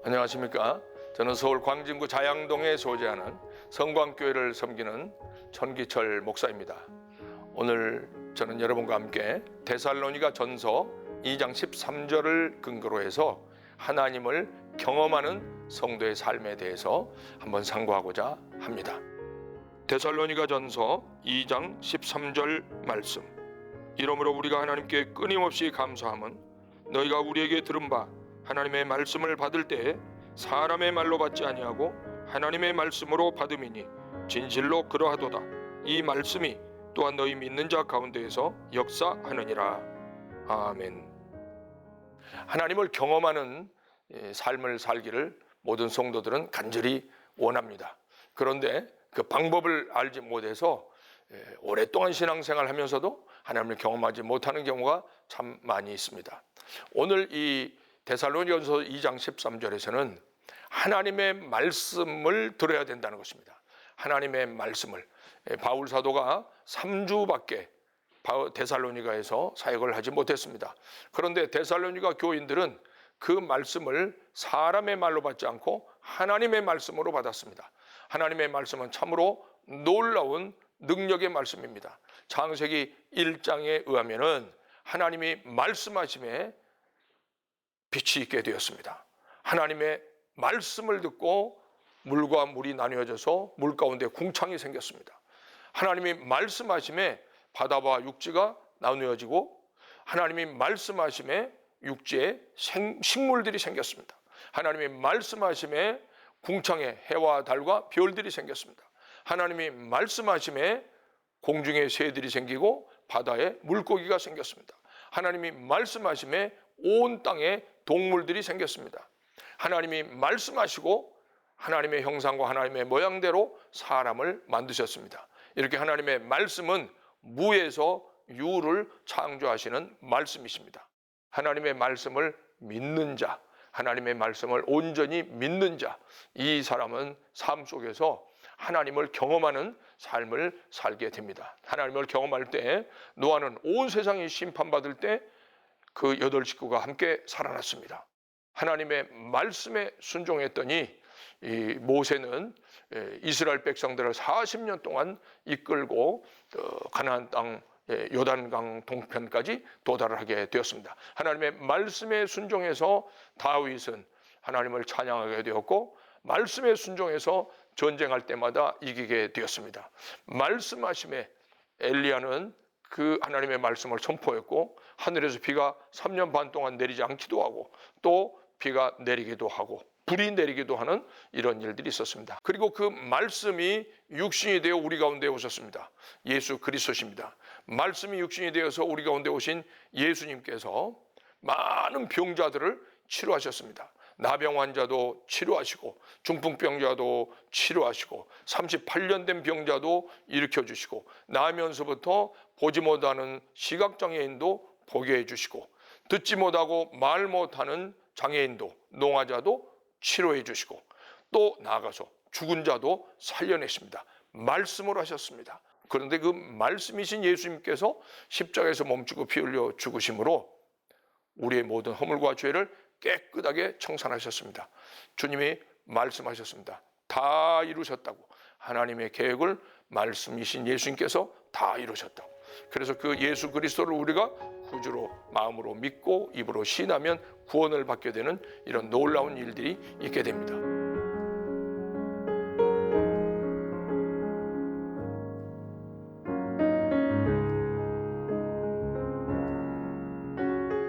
안녕하십니까? 저는 서울 광진구 자양동에 소재하는 성광교회를 섬기는 천기철 목사입니다. 오늘 저는 여러분과 함께 데살로니가 전서 2장 13절을 근거로 해서 하나님을 경험하는 성도의 삶에 대해서 한번 상고하고자 합니다. 데살로니가 전서 2장 13절 말씀. 이러므로 우리가 하나님께 끊임없이 감사함은 너희가 우리에게 들은 바 하나님의 말씀을 받을 때에 사람의 말로 받지 아니하고 하나님의 말씀으로 받음이니 진실로 그러하도다. 이 말씀이 또한 너희 믿는 자 가운데에서 역사하느니라. 아멘. 하나님을 경험하는 삶을 살기를 모든 성도들은 간절히 원합니다. 그런데 그 방법을 알지 못해서 오랫동안 신앙생활을 하면서도 하나님을 경험하지 못하는 경우가 참 많이 있습니다. 오늘 이 데살로니가전서 2장 13절에서는 하나님의 말씀을 들어야 된다는 것입니다. 하나님의 말씀을. 바울 사도가 3주밖에 데살로니가에서 사역을 하지 못했습니다. 그런데 데살로니가 교인들은 그 말씀을 사람의 말로 받지 않고 하나님의 말씀으로 받았습니다. 하나님의 말씀은 참으로 놀라운 능력의 말씀입니다. 창세기 1장에 의하면은 하나님이 말씀하심에 빛이 있게 되었습니다. 하나님의 말씀을 듣고 물과 물이 나뉘어져서 물 가운데 궁창이 생겼습니다. 하나님이 말씀하심에 바다와 육지가 나누어지고 하나님이 말씀하심에 육지에 식물들이 생겼습니다. 하나님이 말씀하심에 궁창에 해와 달과 별들이 생겼습니다. 하나님이 말씀하심에 공중에 새들이 생기고 바다에 물고기가 생겼습니다. 하나님이 말씀하심에 온 땅에 동물들이 생겼습니다. 하나님이 말씀하시고 하나님의 형상과 하나님의 모양대로 사람을 만드셨습니다. 이렇게 하나님의 말씀은 무에서 유를 창조하시는 말씀이십니다. 하나님의 말씀을 믿는 자, 하나님의 말씀을 온전히 믿는 자, 이 사람은 삶 속에서 하나님을 경험하는 삶을 살게 됩니다. 하나님을 경험할 때 노아는 온 세상이 심판받을 때 그 8 식구가 함께 살아났습니다. 하나님의 말씀에 순종했더니 이 모세는 이스라엘 백성들을 40년 동안 이끌고 가나안 땅 요단강 동편까지 도달을 하게 되었습니다. 하나님의 말씀에 순종해서 다윗은 하나님을 찬양하게 되었고 말씀에 순종해서 전쟁할 때마다 이기게 되었습니다. 말씀하심에 엘리야는 그 하나님의 말씀을 선포했고 하늘에서 비가 3년 반 동안 내리지 않기도 하고 또 비가 내리기도 하고 불이 내리기도 하는 이런 일들이 있었습니다. 그리고 그 말씀이 육신이 되어 우리 가운데 오셨습니다. 예수 그리스도십니다. 말씀이 육신이 되어서 우리 가운데 오신 예수님께서 많은 병자들을 치료하셨습니다. 나병 환자도 치료하시고 중풍병자도 치료하시고 38년 된 병자도 일으켜주시고 나면서부터 보지 못하는 시각장애인도 보게 해주시고 듣지 못하고 말 못하는 장애인도 노화자도 치료해 주시고 또 나아가서 죽은 자도 살려내십니다. 말씀으로 하셨습니다. 그런데 그 말씀이신 예수님께서 십자가에서 몸주고 피 흘려 죽으심으로 우리의 모든 허물과 죄를 깨끗하게 청산하셨습니다. 주님이 말씀하셨습니다. 다 이루셨다고. 하나님의 계획을 말씀이신 예수님께서 다 이루셨다고. 그래서 그 예수 그리스도를 우리가 구주로 마음으로 믿고 입으로 신하면 구원을 받게 되는 이런 놀라운 일들이 있게 됩니다.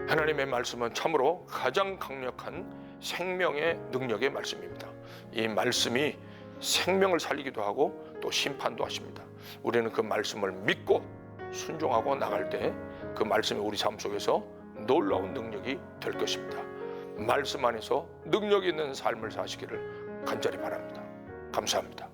하나님의 말씀은 참으로 가장 강력한 생명의 능력의 말씀입니다. 이 말씀이 생명을 살리기도 하고 또 심판도 하십니다. 우리는 그 말씀을 믿고 순종하고 나갈 때 그 말씀이 우리 삶 속에서 놀라운 능력이 될 것입니다. 말씀 안에서 능력 있는 삶을 사시기를 간절히 바랍니다. 감사합니다.